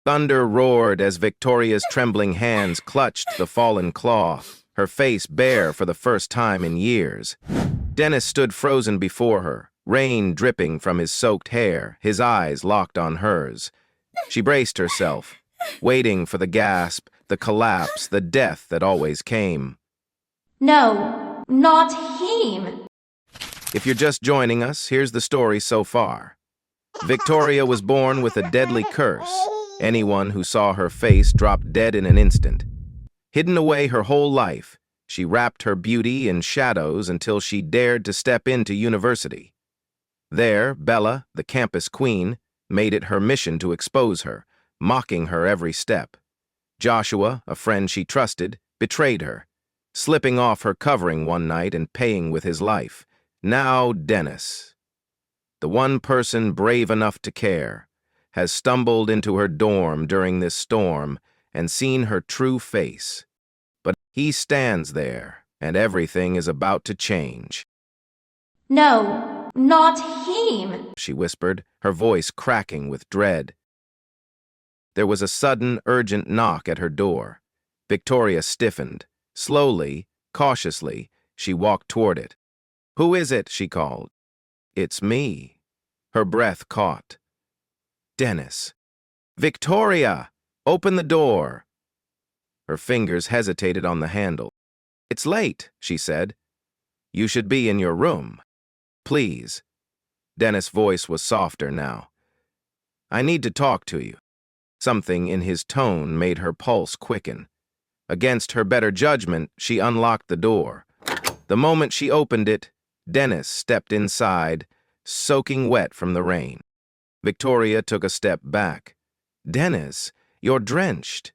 Thunder roared as Victoria's trembling hands clutched the fallen cloth, her face bare for the first time in years. Dennis stood frozen before her, rain dripping from his soaked hair, his eyes locked on hers. She braced herself, waiting for the gasp, the collapse, the death that always came. No, not him. If you're just joining us, here's the story so far. Victoria was born with a deadly curse. Anyone who saw her face dropped dead in an instant. Hidden away her whole life, she wrapped her beauty in shadows until she dared to step into university. There, Bella, the campus queen, made it her mission to expose her, mocking her every step. Joshua, a friend she trusted, betrayed her, slipping off her covering one night and paying with his life. Now Dennis, the one person brave enough to care, has stumbled into her dorm during this storm and seen her true face. But he stands there, and everything is about to change. No, not him, She whispered, her voice cracking with dread. There was a sudden, urgent knock at her door. Victoria stiffened. Slowly, cautiously, she walked toward it. "Who is it?" she called. "It's me." Her breath caught. Dennis. "Victoria! Open the door!" Her fingers hesitated on the handle. "It's late," she said. "You should be in your room. Please." Dennis' voice was softer now. "I need to talk to you." Something in his tone made her pulse quicken. Against her better judgment, she unlocked the door. The moment she opened it, Dennis stepped inside, soaking wet from the rain. Victoria took a step back. "Dennis, you're drenched."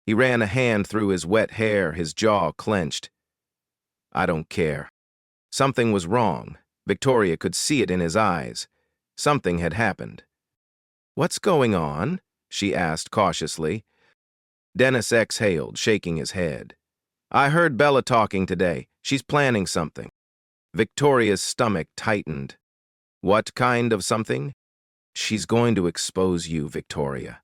He ran a hand through his wet hair, his jaw clenched. "I don't care." Something was wrong. Victoria could see it in his eyes. Something had happened. "What's going on?" she asked cautiously. Dennis exhaled, shaking his head. "I heard Bella talking today. She's planning something." Victoria's stomach tightened. "What kind of something?" "She's going to expose you, Victoria.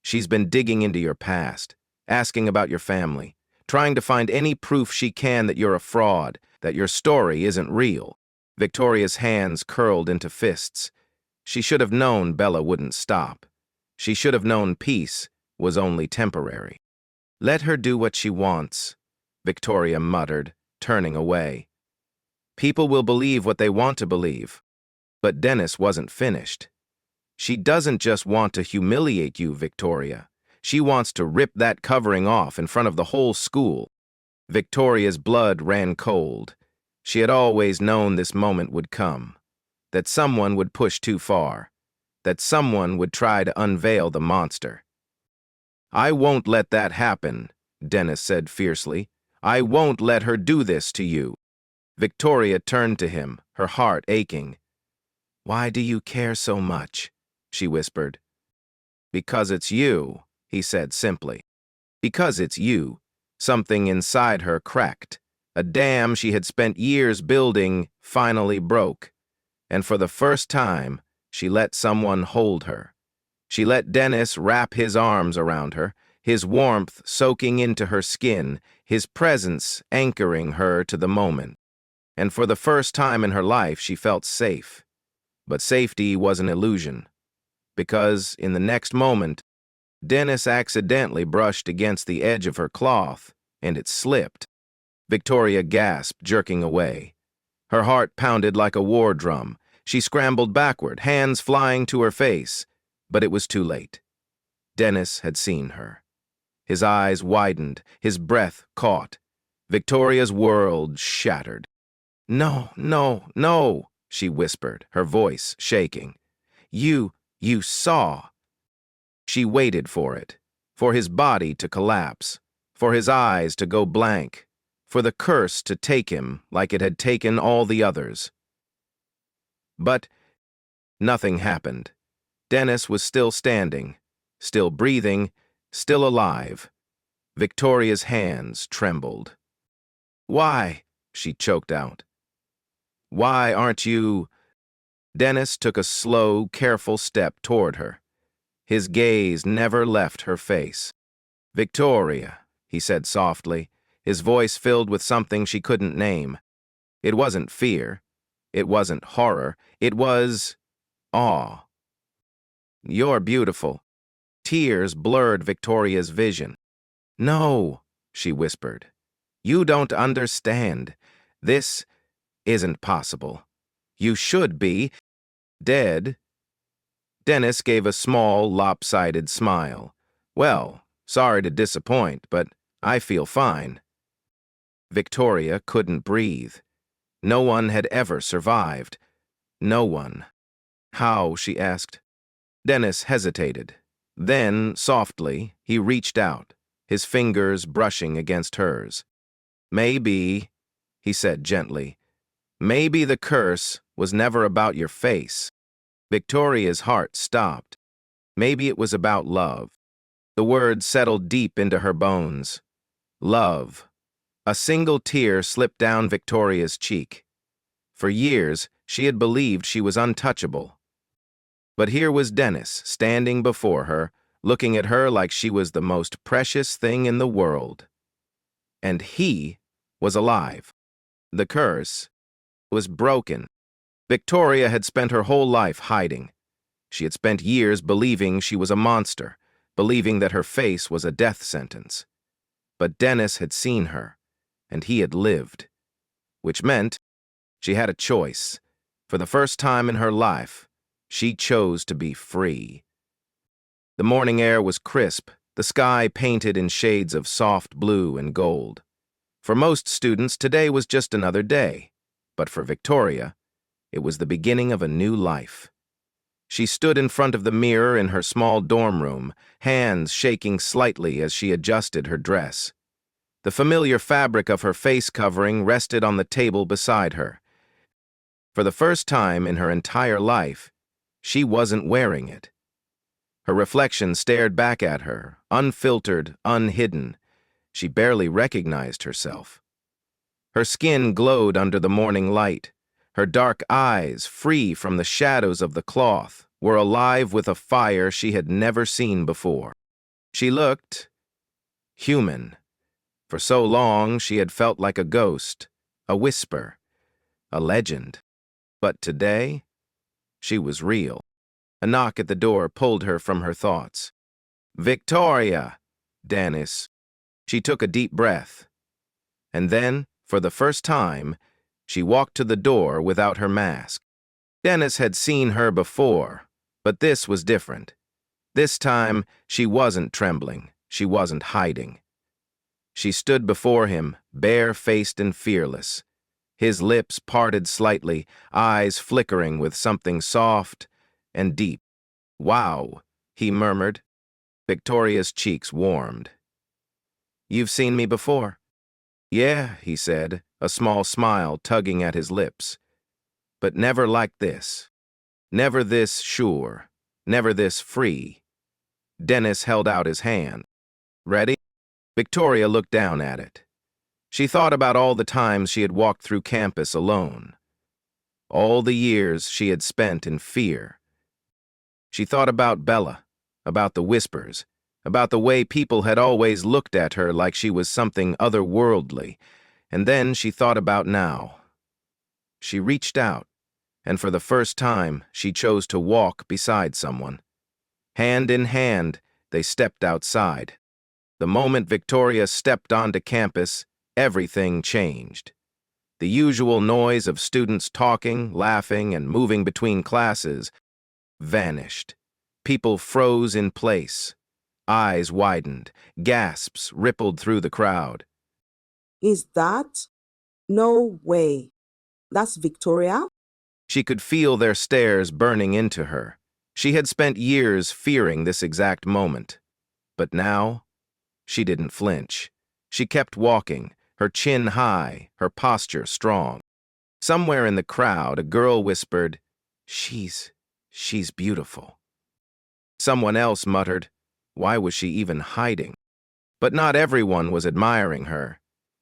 She's been digging into your past, asking about your family, trying to find any proof she can that you're a fraud, that your story isn't real." Victoria's hands curled into fists. She should have known Bella wouldn't stop. She should have known peace was only temporary. "Let her do what she wants," Victoria muttered, turning away. "People will believe what they want to believe." But Dennis wasn't finished. "She doesn't just want to humiliate you, Victoria. She wants to rip that covering off in front of the whole school." Victoria's blood ran cold. She had always known this moment would come, that someone would push too far, that someone would try to unveil the monster. "I won't let that happen," Dennis said fiercely. "I won't let her do this to you." Victoria turned to him, her heart aching. "Why do you care so much?" she whispered. "Because it's you," he said simply. "Because it's you." Something inside her cracked. A dam she had spent years building finally broke. And for the first time, she let someone hold her. She let Dennis wrap his arms around her, his warmth soaking into her skin, his presence anchoring her to the moment. And for the first time in her life, she felt safe. But safety was an illusion. Because in the next moment, Dennis accidentally brushed against the edge of her cloth, and it slipped. Victoria gasped, jerking away. Her heart pounded like a war drum. She scrambled backward, hands flying to her face. But it was too late. Dennis had seen her. His eyes widened, his breath caught. Victoria's world shattered. "No, no, no," she whispered, her voice shaking. You saw." She waited for it, for his body to collapse, for his eyes to go blank, for the curse to take him like it had taken all the others. But nothing happened. Dennis was still standing, still breathing, still alive. Victoria's hands trembled. "Why?" she choked out. "Why aren't you—" Dennis took a slow, careful step toward her. His gaze never left her face. "Victoria," he said softly, his voice filled with something she couldn't name. It wasn't fear. It wasn't horror. It was awe. "You're beautiful." Tears blurred Victoria's vision. "No," she whispered. "You don't understand. This isn't possible. You should be dead." Dennis gave a small, lopsided smile. "Well, sorry to disappoint, but I feel fine." Victoria couldn't breathe. No one had ever survived. No one. "How?" she asked. Dennis hesitated. Then, softly, he reached out, his fingers brushing against hers. "Maybe," he said gently, "maybe the curse was never about your face." Victoria's heart stopped. Maybe it was about love. The word settled deep into her bones. Love. A single tear slipped down Victoria's cheek. For years, she had believed she was untouchable. But here was Dennis, standing before her, looking at her like she was the most precious thing in the world. And he was alive. The curse was broken. Victoria had spent her whole life hiding. She had spent years believing she was a monster, believing that her face was a death sentence. But Dennis had seen her, and he had lived. Which meant she had a choice. For the first time in her life, she chose to be free. The morning air was crisp, the sky painted in shades of soft blue and gold. For most students, today was just another day. But for Victoria, it was the beginning of a new life. She stood in front of the mirror in her small dorm room, hands shaking slightly as she adjusted her dress. The familiar fabric of her face covering rested on the table beside her. For the first time in her entire life, she wasn't wearing it. Her reflection stared back at her, unfiltered, unhidden. She barely recognized herself. Her skin glowed under the morning light. Her dark eyes, free from the shadows of the cloth, were alive with a fire she had never seen before. She looked human. For so long, she had felt like a ghost, a whisper, a legend. But today, she was real. A knock at the door pulled her from her thoughts. "Victoria!" Dennis. She took a deep breath. And then, for the first time, she walked to the door without her mask. Dennis had seen her before, but this was different. This time, she wasn't trembling. She wasn't hiding. She stood before him, bare-faced and fearless. His lips parted slightly, eyes flickering with something soft and deep. "Wow," he murmured. Victoria's cheeks warmed. "You've seen me before?" "Yeah," he said, a small smile tugging at his lips. "But never like this. Never this sure. Never this free." Dennis held out his hand. "Ready?" Victoria looked down at it. She thought about all the times she had walked through campus alone. All the years she had spent in fear. She thought about Bella, about the whispers, about the way people had always looked at her like she was something otherworldly, and then she thought about now. She reached out, and for the first time, she chose to walk beside someone. Hand in hand, they stepped outside. The moment Victoria stepped onto campus, everything changed. The usual noise of students talking, laughing, and moving between classes vanished. People froze in place. Eyes widened. Gasps rippled through the crowd. "Is that? No way. That's Victoria?" She could feel their stares burning into her. She had spent years fearing this exact moment. But now, she didn't flinch. She kept walking, her chin high, her posture strong. Somewhere in the crowd, a girl whispered, She's beautiful." Someone else muttered, why was she even hiding? But not everyone was admiring her,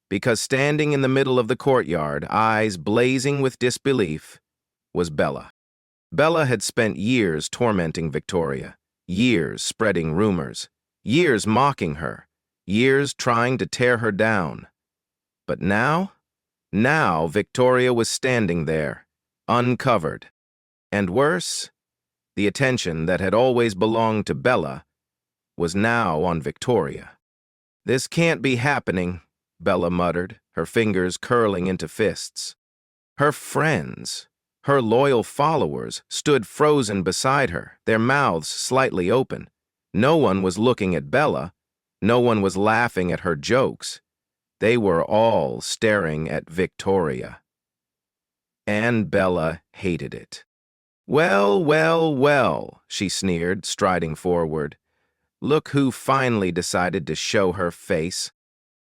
because standing in the middle of the courtyard, eyes blazing with disbelief, was Bella. Bella had spent years tormenting Victoria. years spreading rumors, years mocking her, years trying to tear her down. But now Victoria was standing there, uncovered. And worse, the attention that had always belonged to Bella was now on Victoria. "This can't be happening," Bella muttered, her fingers curling into fists. Her friends, her loyal followers, stood frozen beside her, their mouths slightly open. No one was looking at Bella. No one was laughing at her jokes. They were all staring at Victoria. And Bella hated it. "Well, well, well," she sneered, striding forward. "Look who finally decided to show her face."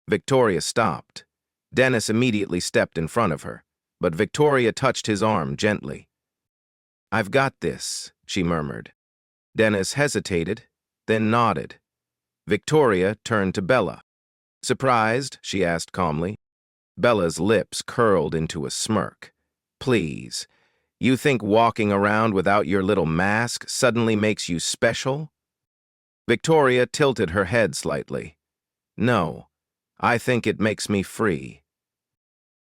Victoria stopped. Dennis immediately stepped in front of her, but Victoria touched his arm gently. "I've got this," she murmured. Dennis hesitated, then nodded. Victoria turned to Bella. "Surprised?" she asked calmly. Bella's lips curled into a smirk. "Please, you think walking around without your little mask suddenly makes you special?" Victoria tilted her head slightly. "No, I think it makes me free."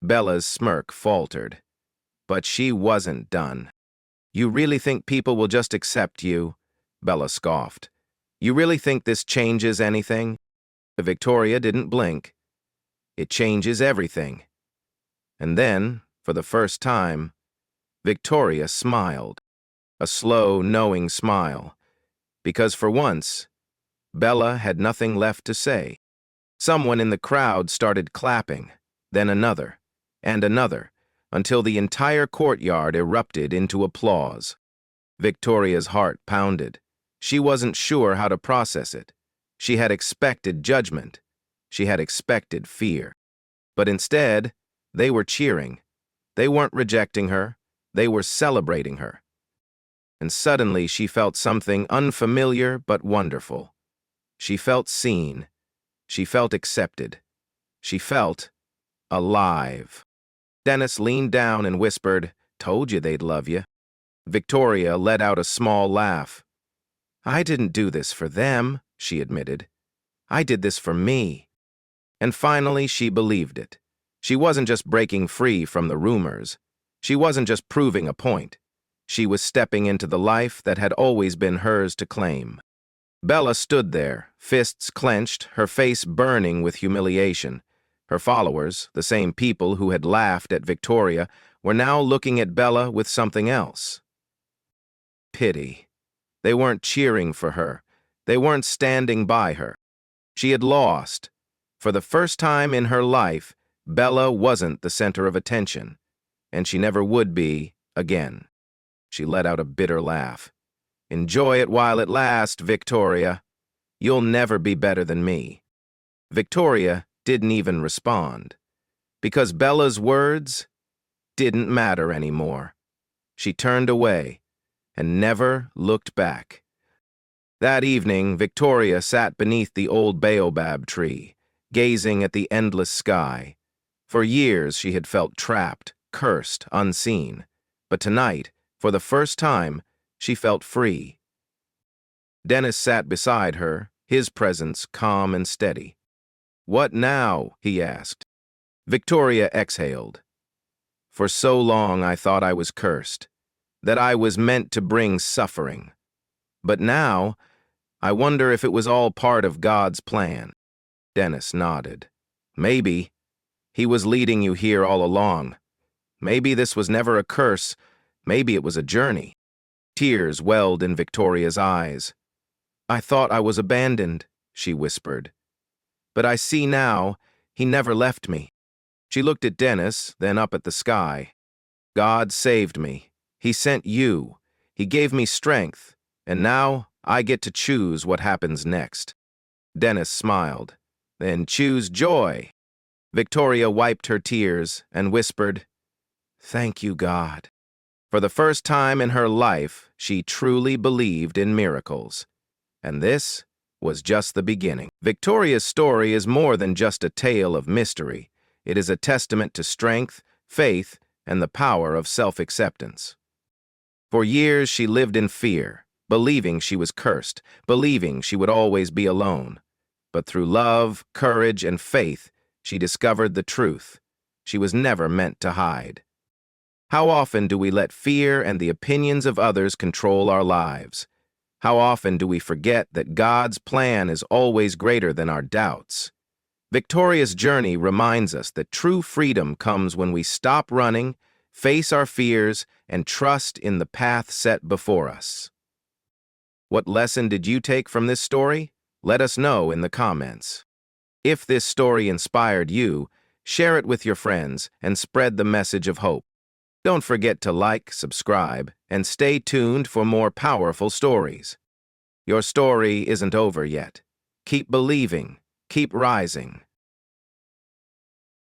Bella's smirk faltered. But she wasn't done. "You really think people will just accept you?" Bella scoffed. "You really think this changes anything?" Victoria didn't blink. "It changes everything." And then, for the first time, Victoria smiled. A slow, knowing smile. Because for once, Bella had nothing left to say. Someone in the crowd started clapping, then another, and another, until the entire courtyard erupted into applause. Victoria's heart pounded. She wasn't sure how to process it. She had expected judgment. She had expected fear. But instead, they were cheering. They weren't rejecting her. They were celebrating her. And suddenly she felt something unfamiliar but wonderful. She felt seen. She felt accepted. She felt alive. Dennis leaned down and whispered, "Told you they'd love you." Victoria let out a small laugh. "I didn't do this for them," she admitted. "I did this for me." And finally she believed it. She wasn't just breaking free from the rumors. She wasn't just proving a point. She was stepping into the life that had always been hers to claim. Bella stood there, fists clenched, her face burning with humiliation. Her followers, the same people who had laughed at Victoria, were now looking at Bella with something else. Pity. They weren't cheering for her. They weren't standing by her. She had lost. For the first time in her life, Bella wasn't the center of attention, and she never would be again. She let out a bitter laugh. "Enjoy it while it lasts, Victoria. You'll never be better than me." Victoria didn't even respond, because Bella's words didn't matter anymore. She turned away and never looked back. That evening, Victoria sat beneath the old Baobab tree, gazing at the endless sky. For years she had felt trapped, cursed, unseen. But tonight, for the first time, she felt free. Dennis sat beside her, his presence calm and steady. "What now?" he asked. Victoria exhaled. "For so long I thought I was cursed, that I was meant to bring suffering. But now, I wonder if it was all part of God's plan." Dennis nodded. "Maybe. He was leading you here all along. Maybe this was never a curse. Maybe it was a journey." Tears welled in Victoria's eyes. "I thought I was abandoned," she whispered. "But I see now, he never left me." She looked at Dennis, then up at the sky. "God saved me. He sent you. He gave me strength. And now I get to choose what happens next." Dennis smiled. "Then choose joy." Victoria wiped her tears and whispered, "Thank you, God." For the first time in her life, she truly believed in miracles. And this was just the beginning. Victoria's story is more than just a tale of mystery. It is a testament to strength, faith, and the power of self-acceptance. For years she lived in fear, believing she was cursed, believing she would always be alone. But through love, courage, and faith, she discovered the truth. She was never meant to hide. How often do we let fear and the opinions of others control our lives? How often do we forget that God's plan is always greater than our doubts? Victoria's journey reminds us that true freedom comes when we stop running, face our fears, and trust in the path set before us. What lesson did you take from this story? Let us know in the comments. If this story inspired you, share it with your friends and spread the message of hope. Don't forget to like, subscribe, and stay tuned for more powerful stories. Your story isn't over yet. Keep believing, keep rising.